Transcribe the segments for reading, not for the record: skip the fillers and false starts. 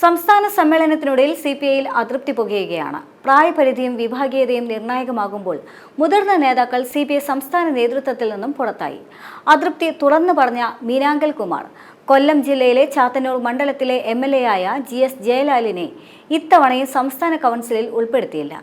സംസ്ഥാന സമ്മേളനത്തിനിടയിൽ സിപിഐയിൽ അതൃപ്തി പുകയുകയാണ്. പ്രായപരിധിയും വിഭാഗീയതയും നിർണായകമാകുമ്പോൾ മുതിർന്ന നേതാക്കൾ സിപിഐ സംസ്ഥാന നേതൃത്വത്തിൽ നിന്നും പുറത്തായി. അതൃപ്തി തുറന്നു പറഞ്ഞ മീനാങ്കൽ കുമാർ കൊല്ലം ജില്ലയിലെ ചാത്തന്നൂർ മണ്ഡലത്തിലെ MLA ആയ GS ജയലാലിനെ ഇത്തവണയും സംസ്ഥാന കൗൺസിലിൽ ഉൾപ്പെടുത്തിയില്ല.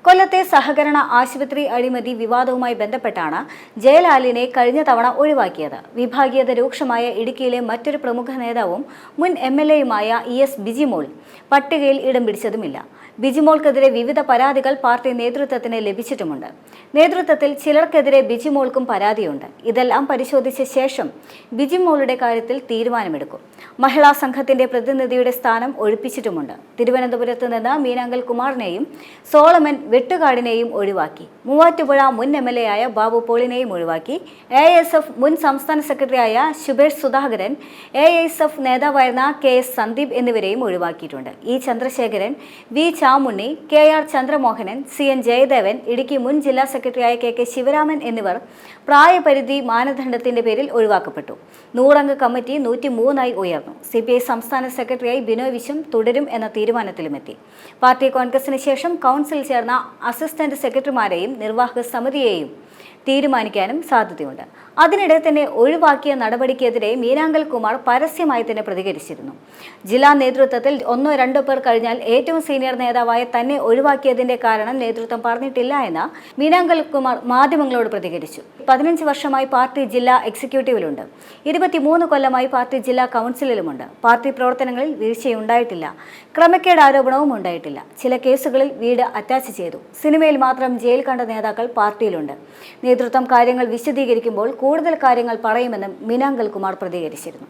കൊല്ലത്തെ സഹകരണ ആശുപത്രി അഴിമതി വിവാദവുമായി ബന്ധപ്പെട്ടാണ് ജയലാലിനെ കഴിഞ്ഞ തവണ ഒഴിവാക്കിയത്. വിഭാഗീയത രൂക്ഷമായ ഇടുക്കിയിലെ മറ്റൊരു പ്രമുഖ നേതാവും മുൻ MLAയുമായ ES ബിജിമോൾ പട്ടികയിൽ ഇടം പിടിച്ചതുമില്ല. ബിജിമോൾക്കെതിരെ വിവിധ പരാതികൾ പാർട്ടി നേതൃത്വത്തിന് ലഭിച്ചിട്ടുമുണ്ട്. നേതൃത്വത്തിൽ ചിലർക്കെതിരെ ബിജിമോൾക്കും പരാതിയുണ്ട്. ഇതെല്ലാം പരിശോധിച്ച ശേഷം ബിജിമോളുടെ കാര്യത്തിൽ തീരുമാനമെടുക്കും. മഹിളാ സംഘത്തിന്റെ പ്രതിനിധിയുടെ സ്ഥാനം ഒഴിപ്പിച്ചിട്ടുമുണ്ട്. തിരുവനന്തപുരത്ത് നിന്ന് മീനാങ്കൽ കുമാറിനെയും സോളമൻ വെട്ടുകാടിനെയും ഒഴിവാക്കി. മൂവാറ്റുപുഴ മുൻ MLA ആയ ബാബു പോളിനെയും ഒഴിവാക്കി. AISF മുൻ സംസ്ഥാന സെക്രട്ടറിയായ ശുഭേഷ് സുധാകരൻ, AISF നേതാവായിരുന്ന KS സന്ദീപ് എന്നിവരെയും ഒഴിവാക്കിയിട്ടുണ്ട്. E Chandrasekharan, V Chamunni, KR Chandramohanan, CN Jayadevan, Idukki മുൻ ജില്ലാ സെക്രട്ടറിയായ KK ശിവരാമൻ എന്നിവർ പ്രായപരിധി മാനദണ്ഡത്തിന്റെ പേരിൽ ഒഴിവാക്കപ്പെട്ടു. 100-അംഗ കമ്മിറ്റി 103 ഉയർന്നു. CPI സംസ്ഥാന സെക്രട്ടറിയായി ബിനോയ് വിശ്വം തുടരും എന്ന തീരുമാനത്തിലുമെത്തി. പാർട്ടി കോൺഗ്രസിന് ശേഷം കൗൺസിൽ ചേർന്ന അസിസ്റ്റന്റ് സെക്രട്ടറിമാരെയും നിർവാഹക സമിതിയെയും തീരുമാനിക്കാനും സാധ്യതയുണ്ട്. അതിനിടെ തന്നെ ഒഴിവാക്കിയ നടപടിക്കെതിരെ മീനാങ്കൽ കുമാർ പരസ്യമായി തന്നെ പ്രതികരിച്ചിരുന്നു. ജില്ലാ നേതൃത്വത്തിൽ 1-2 പേർ കഴിഞ്ഞാൽ ഏറ്റവും സീനിയർ നേതാവായ തന്നെ ഒഴിവാക്കിയതിന്റെ കാരണം നേതൃത്വം പറഞ്ഞിട്ടില്ല എന്ന് മീനാങ്കൽ കുമാർ മാധ്യമങ്ങളോട് പ്രതികരിച്ചു. 15 വർഷമായി പാർട്ടി ജില്ലാ എക്സിക്യൂട്ടീവിലുണ്ട്. 23 കൊല്ലമായി പാർട്ടി ജില്ലാ കൗൺസിലിലുമുണ്ട്. പാർട്ടി പ്രവർത്തനങ്ങളിൽ വീഴ്ചയുണ്ടായിട്ടില്ല. ക്രമക്കേട് ആരോപണവും ഉണ്ടായിട്ടില്ല. ചില കേസുകളിൽ വീട് അറ്റാച്ച് ചെയ്തു. സിനിമയിൽ മാത്രം ജയിൽ കണ്ട നേതാക്കൾ പാർട്ടിയിലുണ്ട്. നേതൃത്വം കാര്യങ്ങൾ വിശദീകരിക്കുമ്പോൾ കൂടുതൽ കാര്യങ്ങൾ പറയുമെന്നും മീനാങ്കൽ കുമാർ പ്രതികരിച്ചിരുന്നു.